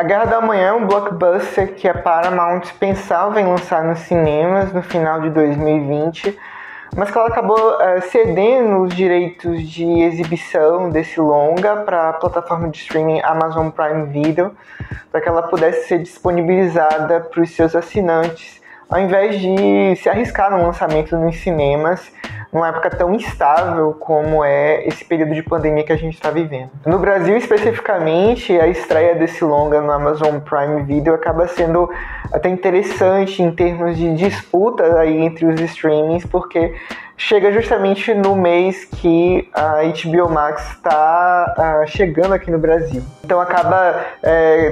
A Guerra do Amanhã é um blockbuster que a Paramount pensava em lançar nos cinemas no final de 2020, mas que ela acabou cedendo os direitos de exibição desse longa para a plataforma de streaming Amazon Prime Video, para que ela pudesse ser disponibilizada para os seus assinantes, ao invés de se arriscar no lançamento nos cinemas, numa época tão instável como é esse período de pandemia que a gente está vivendo. No Brasil, especificamente, a estreia desse longa no Amazon Prime Video acaba sendo até interessante em termos de disputa aí entre os streamings, porque chega justamente no mês que a HBO Max está chegando aqui no Brasil. Então acaba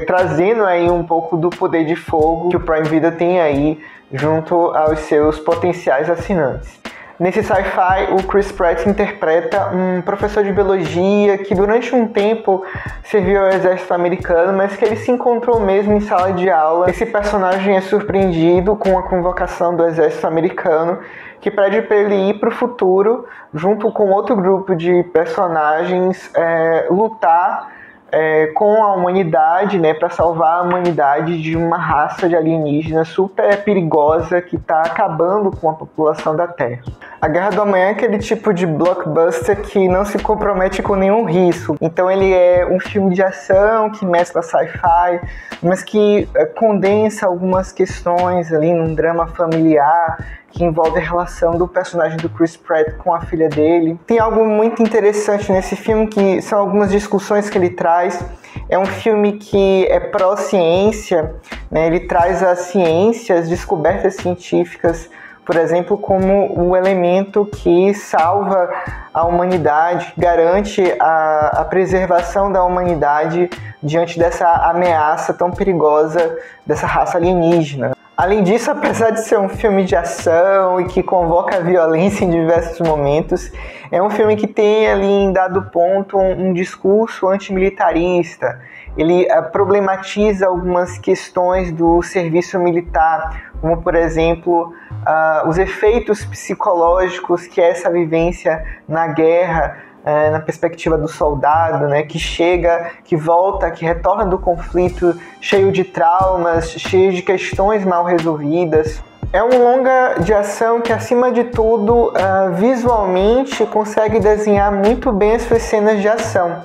trazendo aí um pouco do poder de fogo que o Prime Video tem aí junto aos seus potenciais assinantes. Nesse sci-fi, o Chris Pratt interpreta um professor de biologia que durante um tempo serviu ao exército americano, mas que ele se encontrou mesmo em sala de aula. Esse personagem é surpreendido com a convocação do exército americano, que pede para ele ir para o futuro, junto com outro grupo de personagens, lutar com a humanidade, né, para salvar a humanidade de uma raça de alienígenas super perigosa que está acabando com a população da Terra. A Guerra do Amanhã é aquele tipo de blockbuster que não se compromete com nenhum risco. Então ele é um filme de ação que mescla sci-fi, mas que condensa algumas questões ali num drama familiar, que envolve a relação do personagem do Chris Pratt com a filha dele. Tem algo muito interessante nesse filme, que são algumas discussões que ele traz. É um filme que é pró-ciência, né? Ele traz a ciência, as descobertas científicas, por exemplo, como o elemento que salva a humanidade, garante a preservação da humanidade diante dessa ameaça tão perigosa dessa raça alienígena. Além disso, apesar de ser um filme de ação e que convoca a violência em diversos momentos, é um filme que tem ali em dado ponto um discurso antimilitarista. Ele problematiza algumas questões do serviço militar, como por exemplo, os efeitos psicológicos que essa vivência na guerra, na perspectiva do soldado, né, que chega, que volta, que retorna do conflito cheio de traumas, cheio de questões mal resolvidas. É um longa de ação que, acima de tudo, visualmente consegue desenhar muito bem as suas cenas de ação.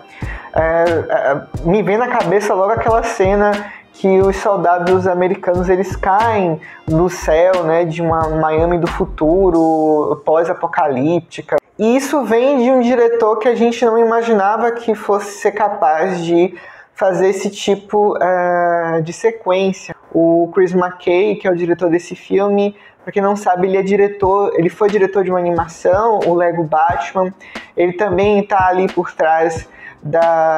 Me vem na cabeça logo aquela cena que os soldados americanos eles caem do céu, né, de uma Miami do futuro, pós-apocalíptica. E isso vem de um diretor que a gente não imaginava que fosse ser capaz de fazer esse tipo de sequência. O Chris McKay, que é o diretor desse filme, para quem não sabe, ele foi diretor de uma animação, o Lego Batman. Ele também está ali por trás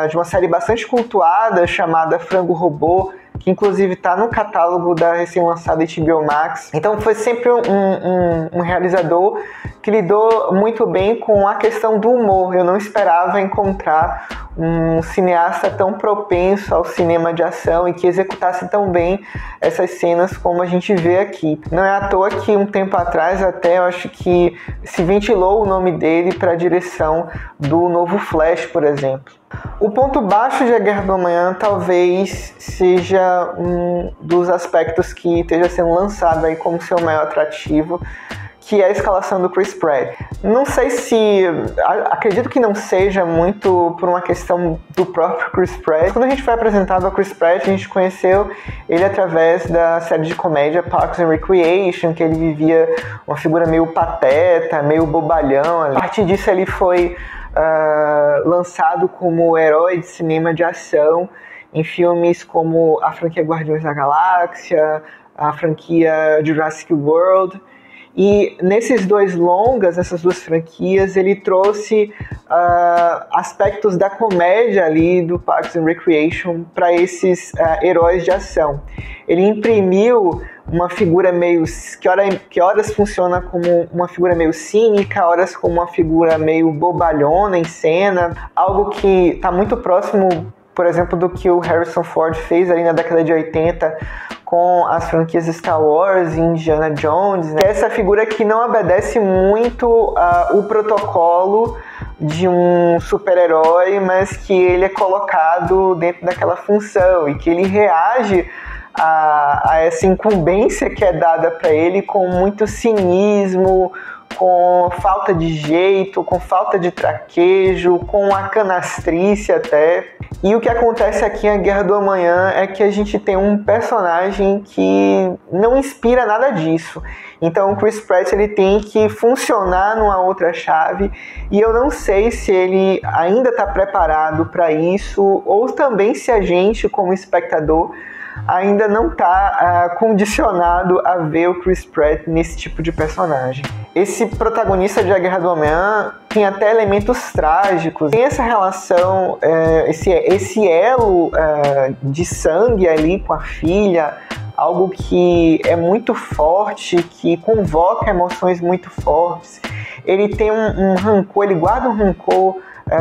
de uma série bastante cultuada chamada Frango Robô, que inclusive está no catálogo da recém-lançada HBO Max. Então foi sempre um realizador que lidou muito bem com a questão do humor. Eu não esperava encontrar um cineasta tão propenso ao cinema de ação e que executasse tão bem essas cenas como a gente vê aqui. Não é à toa que um tempo atrás até eu acho que se ventilou o nome dele para a direção do novo Flash, por exemplo. O ponto baixo de A Guerra do Amanhã talvez seja um dos aspectos que esteja sendo lançado aí como seu maior atrativo, que é a escalação do Chris Pratt. Não sei acredito que não seja muito por uma questão do próprio Chris Pratt. Quando a gente foi apresentado ao Chris Pratt, a gente conheceu ele através da série de comédia Parks and Recreation, que ele vivia uma figura meio pateta, meio bobalhão. A partir disso ele foi lançado como herói de cinema de ação em filmes como a franquia Guardiões da Galáxia, a franquia Jurassic World. E nesses dois longas, nessas duas franquias, ele trouxe aspectos da comédia ali do Parks and Recreation para esses heróis de ação. Ele imprimiu uma figura meio que horas funciona como uma figura meio cínica, horas como uma figura meio bobalhona em cena, algo que está muito próximo, por exemplo, do que o Harrison Ford fez ali na década de 80 com as franquias Star Wars e Indiana Jones, né? Essa figura que não obedece muito o protocolo de um super-herói, mas que ele é colocado dentro daquela função e que ele reage a essa incumbência que é dada para ele com muito cinismo, com falta de jeito, com falta de traquejo, com a canastrice até. E o que acontece aqui em A Guerra do Amanhã é que a gente tem um personagem que não inspira nada disso. Então o Chris Pratt ele tem que funcionar numa outra chave e eu não sei se ele ainda está preparado para isso ou também se a gente, como espectador, ainda não está condicionado a ver o Chris Pratt nesse tipo de personagem. Esse protagonista de A Guerra do Amanhã tem até elementos trágicos, tem essa relação, esse elo de sangue ali com a filha, algo que é muito forte, que convoca emoções muito fortes. Ele tem um rancor, ele guarda um rancor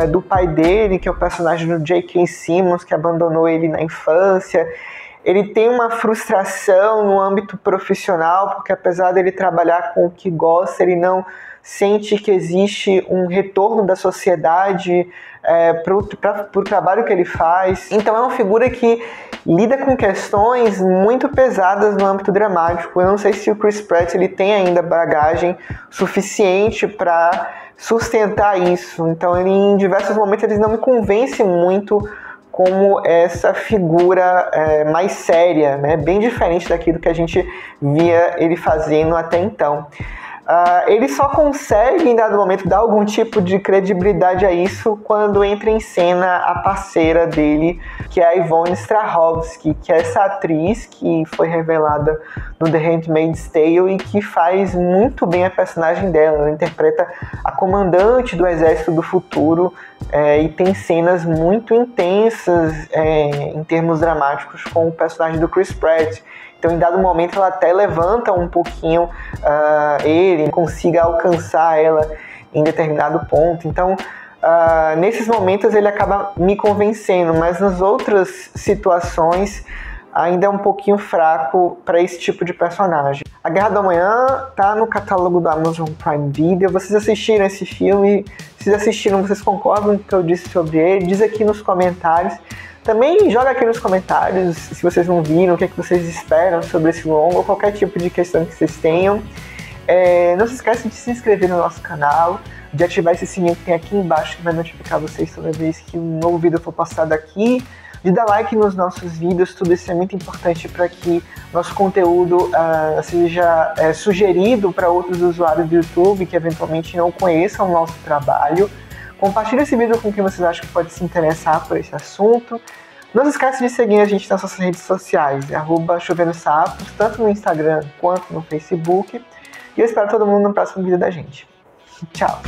do pai dele, que é o personagem do J.K. Simmons, que abandonou ele na infância. Ele tem uma frustração no âmbito profissional, porque apesar dele trabalhar com o que gosta, ele não sente que existe um retorno da sociedade para o trabalho que ele faz. Então é uma figura que lida com questões muito pesadas no âmbito dramático. Eu não sei se o Chris Pratt ele tem ainda bagagem suficiente para sustentar isso. Então ele, em diversos momentos ele não me convence muito como essa figura mais séria, né? Bem diferente daquilo que a gente via ele fazendo até então. Ele só consegue, em dado momento, dar algum tipo de credibilidade a isso quando entra em cena a parceira dele, que é a Yvonne Strahovski, que é essa atriz que foi revelada no The Handmaid's Tale e que faz muito bem a personagem dela. Ela interpreta a comandante do Exército do Futuro e tem cenas muito intensas em termos dramáticos com o personagem do Chris Pratt. Então, em dado momento, ela até levanta um pouquinho ele, consiga alcançar ela em determinado ponto. Então, nesses momentos, ele acaba me convencendo, mas nas outras situações, ainda é um pouquinho fraco para esse tipo de personagem. A Guerra do Amanhã tá no catálogo do Amazon Prime Video. Vocês assistiram esse filme? Se vocês assistiram, vocês concordam com o que eu disse sobre ele? Diz aqui nos comentários. Também joga aqui nos comentários se vocês não viram, o que é que vocês esperam sobre esse longo, ou qualquer tipo de questão que vocês tenham. Não se esqueça de se inscrever no nosso canal, de ativar esse sininho que tem aqui embaixo, que vai notificar vocês toda vez que um novo vídeo for postado aqui, de dar like nos nossos vídeos. Tudo isso é muito importante para que nosso conteúdo seja sugerido para outros usuários do YouTube que eventualmente não conheçam o nosso trabalho. Compartilhe esse vídeo com quem vocês acham que pode se interessar por esse assunto. Não se esqueça de seguir a gente nas nossas redes sociais, @choverosapos, tanto no Instagram quanto no Facebook. E eu espero todo mundo no próximo vídeo da gente. Tchau!